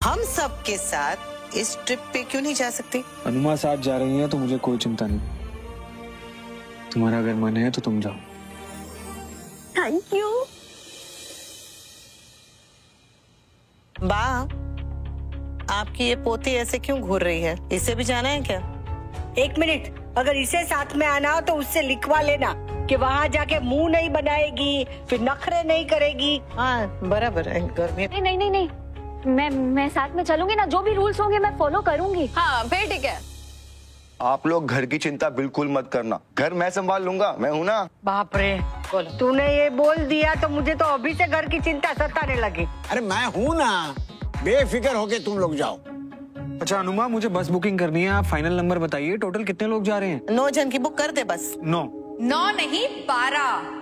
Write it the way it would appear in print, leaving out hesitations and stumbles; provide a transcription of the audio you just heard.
हम सब के साथ इस ट्रिप पे क्यों नहीं जा सकती? अनुमा साथ जा रही है तो मुझे कोई चिंता नहीं। तुम्हारा अगर मन है तो तुम जाओ। Thank you. बा, आपकी ये पोती ऐसे क्यों घूर रही है? इसे भी जाना है क्या? एक मिनट, अगर इसे साथ में आना हो तो उससे लिखवा लेना कि वहाँ जाके मुंह नहीं बनाएगी, फिर नखरे नहीं करेगी। हाँ बराबर है। गर्मी नहीं नहीं नहीं, मैं साथ में चलूंगी ना, जो भी रूल्स होंगे मैं फॉलो करूंगी। हाँ फिर ठीक है। आप लोग घर की चिंता बिल्कुल मत करना, घर मैं संभाल लूंगा, मैं हूँ ना। बाप रे, तूने ये बोल दिया तो मुझे तो अभी से घर की चिंता सताने लगी। अरे मैं हूँ ना, बेफिक्र होके तुम लोग जाओ। अच्छा अनुमा, मुझे बस बुकिंग करनी है, आप फाइनल नंबर बताइए, टोटल कितने लोग जा रहे हैं? 9 जन की बुक कर दे बस। 9 नहीं 12।